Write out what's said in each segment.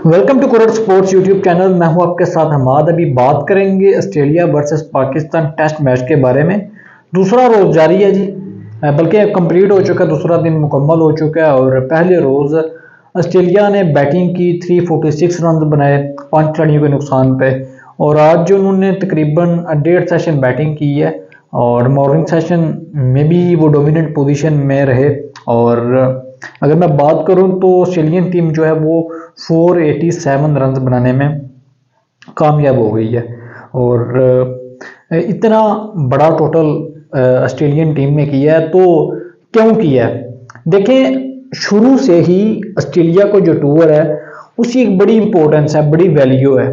Welcome to कुरट sports YouTube channel. मैं हूं आपके साथ हमाद। अभी बात करेंगे Australia versus Pakistan test match के बारे में। दूसरा रोज जारी है जी, बल्कि कंप्लीट हो चुका है, दूसरा दिन मुकम्मल हो चुका है। और पहले रोज ऑस्ट्रेलिया ने बैटिंग की, 346 रन बनाए 5 खिलाड़ियों के नुकसान पे। और आज जो उन्होंने तकरीबन 1.5 सेशन बैटिंग की है और मॉर्निंग सेशन में भी वो डोमिनेंट पोजीशन में रहे। और अगर मैं बात करूं तो ऑस्ट्रेलियन टीम जो है वो 487 रन बनाने में कामयाब हो गई है। और इतना बड़ा टोटल ऑस्ट्रेलियन टीम ने किया है, तो क्यों किया है? देखें, शुरू से ही ऑस्ट्रेलिया को जो टूर है उसकी एक बड़ी इंपॉर्टेंस है, बड़ी वैल्यू है।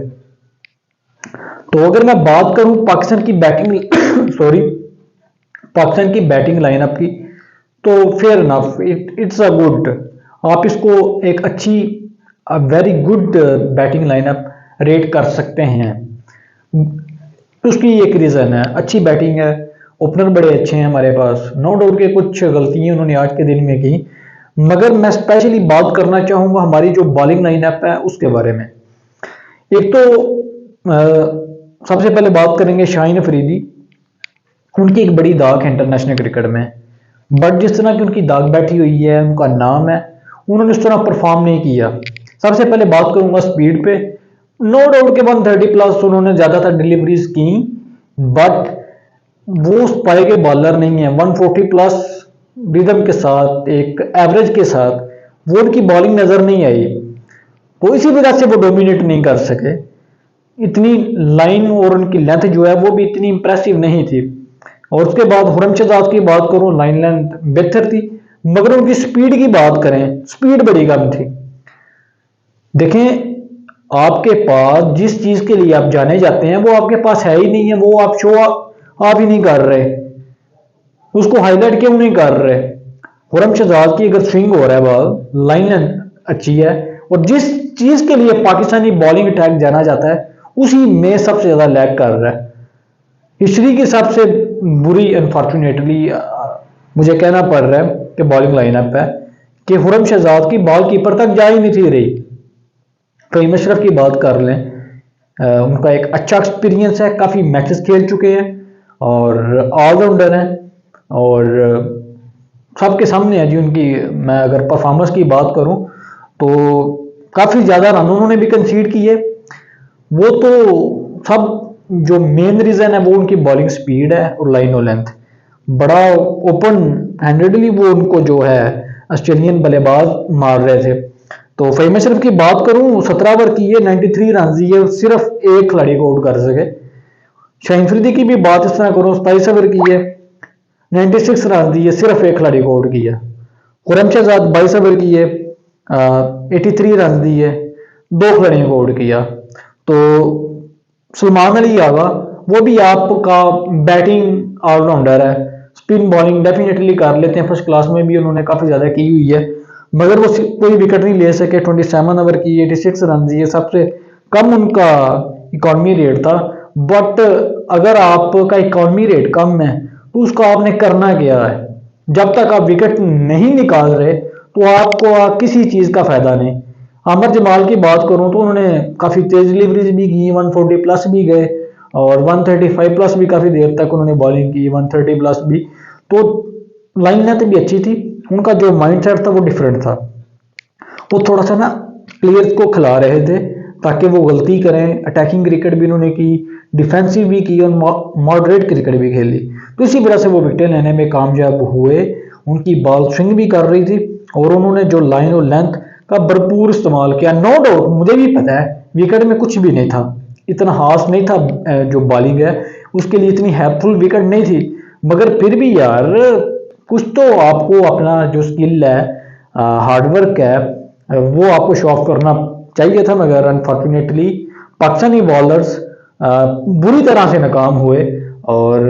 तो अगर मैं बात करूं पाकिस्तान की बैटिंग सॉरी पाकिस्तान की बैटिंग लाइनअप की, तो fair enough, it's a good, आप इसको एक अच्छी very good batting lineup rate कर सकते हैं। उसकी एक रीज़न है, अच्छी बैटिंग है, ओपनर बड़े अच्छे हैं हमारे पास। नो डाउट के कुछ गलतियां उन्होंने आज के दिन में की, मगर मैं स्पेशली बात करना चाहूँगा हमारी जो बॉलिंग लाइनअप है उसके बारे में। एक तो सबसे पहले बात करेंगे शाहीन अफरीदी। उनकी एक बड़ी दाग है इंटरनेशनल क्रिकेट में, बट जिस तरह की उनकी दाग बैठी हुई है, उनका नाम है, उन्होंने उस तरह परफॉर्म नहीं किया। सबसे पहले बात करूंगा स्पीड पे। नो डाउट के 130 प्लस उन्होंने ज़्यादातर डिलीवरीज की, बट वो उस पाए के बॉलर नहीं है। 140 प्लस रिदम के साथ, एक एवरेज के साथ वो उनकी बॉलिंग नज़र नहीं आई, तो इसी वजह से वो डोमिनेट नहीं कर सके। इतनी लाइन और उनकी लेंथ जो है वो भी इतनी इंप्रेसिव नहीं थी। और उसके बाद खुरम शहजाद की बात करूं, लाइन लेंथ बेहतर थी, मगर उनकी स्पीड की बात करें, स्पीड बड़ी कम थी। देखें, आपके पास जिस चीज के लिए आप जाने जाते हैं वो आपके पास है ही नहीं है, वो आप शो आप ही नहीं कर रहे, उसको हाईलाइट क्यों नहीं कर रहे? खुरम शहजाद की अगर स्विंग हो रहा है, बॉल लाइन लेंथ अच्छी है, और जिस चीज के लिए पाकिस्तानी बॉलिंग अटैक जाना जाता है उसी में सबसे ज्यादा लैग कर रहा है। हिस्ट्री की सबसे बुरी अनफॉर्चुनेटली मुझे कहना पड़ रहा है कि बॉलिंग लाइनअप है कि खुरम शहजाद की बॉल कीपर तक जा ही नहीं थी रही। फ़हीम अशरफ की बात कर लें, उनका एक अच्छा एक्सपीरियंस है, काफ़ी मैचेस खेल चुके हैं और ऑलराउंडर हैं। और सबके सामने है जी उनकी, मैं अगर परफॉर्मेंस की बात करूं तो काफ़ी ज़्यादा रन उन्होंने भी कंसीड किए। वो तो सब जो मेन रीज़न है वो उनकी बॉलिंग स्पीड है और लाइन और लेंथ। बड़ा ओपन हैंडेडली वो उनको जो है ऑस्ट्रेलियन बल्लेबाज मार रहे थे। तो फ़हीम अशरफ की बात करूं, 17 ओवर की है, 93 रन दिए, सिर्फ एक खिलाड़ी को आउट कर सके। शाहीन अफरीदी की भी बात इस तरह करूं, 27 ओवर की है, 96 रन दिए, सिर्फ एक खिलाड़ी को आउट किया। खुरम शहजाद 22 ओवर की है, 83 रन दिए, दो खिलाड़ियों को आउट किया। तो सलमान अली आगा, वो भी आपका बैटिंग ऑलराउंडर है, स्पिन बॉलिंग डेफिनेटली कर लेते हैं, फर्स्ट क्लास में भी उन्होंने काफ़ी ज़्यादा की हुई है, मगर वो कोई विकेट नहीं ले सके। 27 ओवर की 86 रन दिए, सबसे कम उनका इकॉनमी रेट था। बट अगर आपका इकॉनमी रेट कम है तो उसका आपने करना क्या है? जब तक आप विकेट नहीं निकाल रहे तो आपको किसी चीज़ का फायदा नहीं। आमर जमाल की बात करूं तो उन्होंने काफ़ी तेज डिलीवरीज भी की, 140 प्लस भी गए और 135 प्लस भी काफ़ी देर तक उन्होंने बॉलिंग की, 130 प्लस भी। तो लाइन लेंथ भी अच्छी थी, उनका जो माइंड सेट था वो डिफरेंट था। वो थोड़ा सा ना प्लेयर्स को खिला रहे थे ताकि वो गलती करें। अटैकिंग क्रिकेट भी उन्होंने की, डिफेंसिव भी की और मॉडरेट क्रिकेट भी खेली, तो इसी वजह से वो विकेट लेने में कामयाब हुए। उनकी बॉल स्विंग भी कर रही थी और उन्होंने जो लाइन और लेंथ का भरपूर इस्तेमाल किया। नो डाउट मुझे भी पता है विकेट में कुछ भी नहीं था, इतना हास नहीं था, जो बॉलिंग है उसके लिए इतनी हेल्पफुल विकेट नहीं थी, मगर फिर भी यार कुछ तो आपको अपना जो स्किल है, हार्डवर्क है, वो आपको शो ऑफ करना चाहिए था। मगर अनफॉर्चुनेटली पाकिस्तानी बॉलर्स बुरी तरह से नाकाम हुए और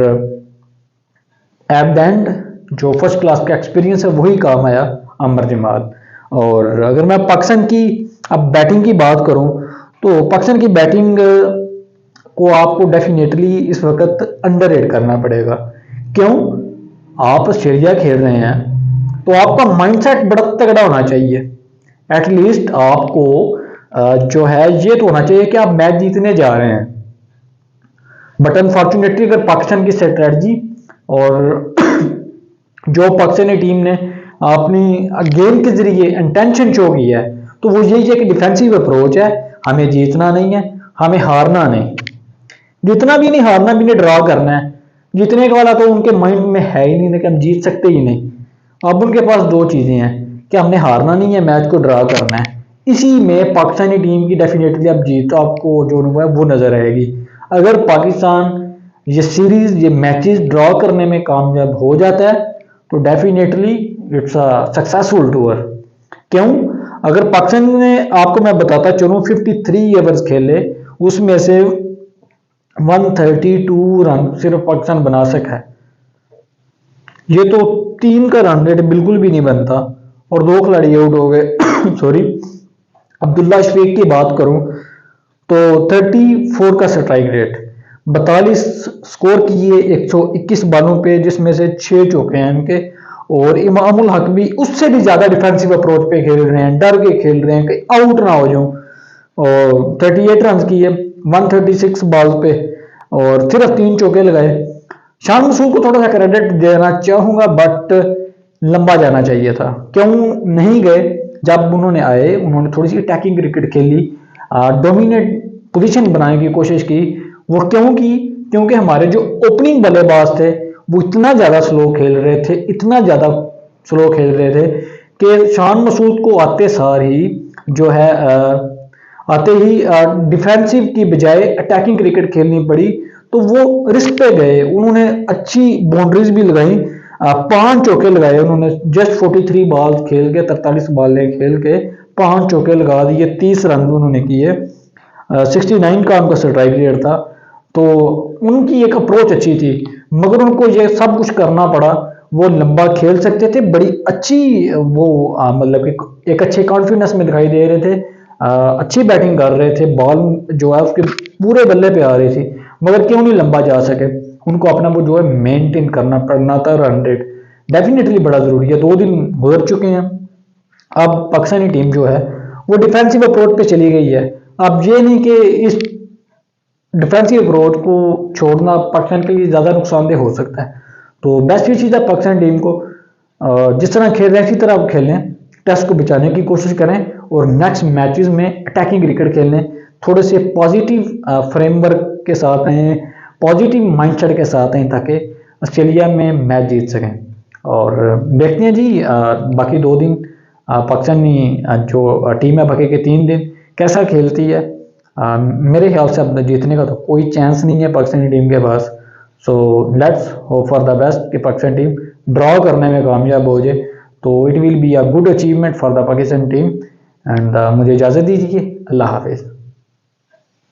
एट द एंड जो फर्स्ट क्लास का एक्सपीरियंस है वही काम आया, आमर जमाल। और अगर मैं पाकिस्तान की अब बैटिंग की बात करूं तो पाकिस्तान की बैटिंग को आपको डेफिनेटली इस वक्त अंडररेट करना पड़ेगा। क्यों? आप ऑस्ट्रेलिया खेल रहे हैं तो आपका माइंडसेट बड़ा तगड़ा होना चाहिए। एटलीस्ट आपको जो है ये तो होना चाहिए कि आप मैच जीतने जा रहे हैं। बट अनफॉर्चुनेटली अगर पाकिस्तान की स्ट्रेटजी और जो पाकिस्तानी टीम ने अपनी गेम के जरिए इंटेंशन शो की है, तो वो यही है कि डिफेंसिव अप्रोच है, हमें जीतना नहीं है, हमें हारना नहीं, जितना भी नहीं हारना भी नहीं, ड्रा करना है। जीतने का वाला तो उनके माइंड में है ही नहीं कि हम जीत सकते ही नहीं। अब उनके पास दो चीजें हैं कि हमने हारना नहीं है, मैच को ड्रा करना है। इसी में पाकिस्तानी टीम की डेफिनेटली अब जीत आपको जो है वो नजर आएगी। अगर पाकिस्तान ये सीरीज ये मैचेस ड्रॉ करने में कामयाब हो जाता है तो definitely it's a successful tour. क्यों? अगर पाकिस्तान ने, आपको मैं बताता चलूं, 53 ओवर्स खेले, उसमें से 132 रन सिर्फ पाकिस्तान बना सका है। ये तो 3 का रन रेट बिल्कुल भी नहीं बनता और 2 खिलाड़ी आउट हो गए। सॉरी, अब्दुल्ला शफीक की बात करूं तो 34 का स्ट्राइक रेट, 42 स्कोर किए 121 बालों पे, जिसमें से 6 चौके हैं इनके। और इमामुल हक भी उससे भी ज्यादा डिफेंसिव अप्रोच पे खेल रहे हैं, डर के खेल रहे हैं कि आउट ना हो जाऊं। और 38 रन किए 136 बॉल पे और सिर्फ 3 चौके लगाए। शान मसूद को थोड़ा सा क्रेडिट देना चाहूंगा, बट लंबा जाना चाहिए था। क्यों नहीं गए? जब उन्होंने आए, उन्होंने थोड़ी सी अटैकिंग क्रिकेट खेली, डोमिनेट पोजीशन बनाने की कोशिश की। वो क्यों की? क्योंकि हमारे जो ओपनिंग बल्लेबाज थे वो इतना ज्यादा स्लो खेल रहे थे, इतना ज्यादा स्लो खेल रहे थे कि शान मसूद को आते सार ही जो है आते ही डिफेंसिव की बजाय अटैकिंग क्रिकेट खेलनी पड़ी। तो वो रिस्क पे गए, उन्होंने अच्छी बाउंड्रीज भी लगाई, 5 चौके लगाए उन्होंने। जस्ट 43 बॉल खेल के, 43 बॉलें खेल के 5 चौके लगा दिए, 30 रन उन्होंने किए, 69 का उनका स्ट्राइक रेट था। तो उनकी एक अप्रोच अच्छी थी, मगर उनको ये सब कुछ करना पड़ा। वो लंबा खेल सकते थे, बड़ी अच्छी वो मतलब एक अच्छे कॉन्फिडेंस में दिखाई दे रहे थे, अच्छी बैटिंग कर रहे थे, बॉल जो है उसके पूरे बल्ले पे आ रही थी, मगर क्यों नहीं लंबा जा सके? उनको अपना वो जो है मेंटेन करना पड़ना था। रन रेट डेफिनेटली बड़ा जरूरी है। 2 दिन गुजर चुके हैं, अब पाकिस्तानी टीम जो है वो डिफेंसिव अप्रोच पे चली गई है। अब ये नहीं कि इस डिफेंसिव अप्रोच को छोड़ना पाकिस्तान के लिए ज़्यादा नुकसानदेह हो सकता है। तो बेस्ट ये चीज़ है पाकिस्तान टीम को जिस तरह खेल रहे हैं इसी तरह आप खेलें, टेस्ट को बचाने की कोशिश करें और नेक्स्ट मैचेस में अटैकिंग क्रिकेट खेलने, थोड़े से पॉजिटिव फ्रेमवर्क के साथ आए, पॉजिटिव माइंडसेट के साथ आए, ताकि ऑस्ट्रेलिया में मैच जीत सकें। और देखते हैं जी बाकी 2 दिन पाकिस्तानी जो टीम है बाकी के 3 दिन कैसा खेलती है। मेरे ख्याल से अब जीतने का तो कोई चांस नहीं है पाकिस्तानी टीम के पास। So let's hope for the best कि पाकिस्तान टीम ड्रॉ करने में कामयाब हो जाए, तो it will be a good achievement for the Pakistan team. And मुझे इजाज़त दीजिए, अल्लाह हाफिज़।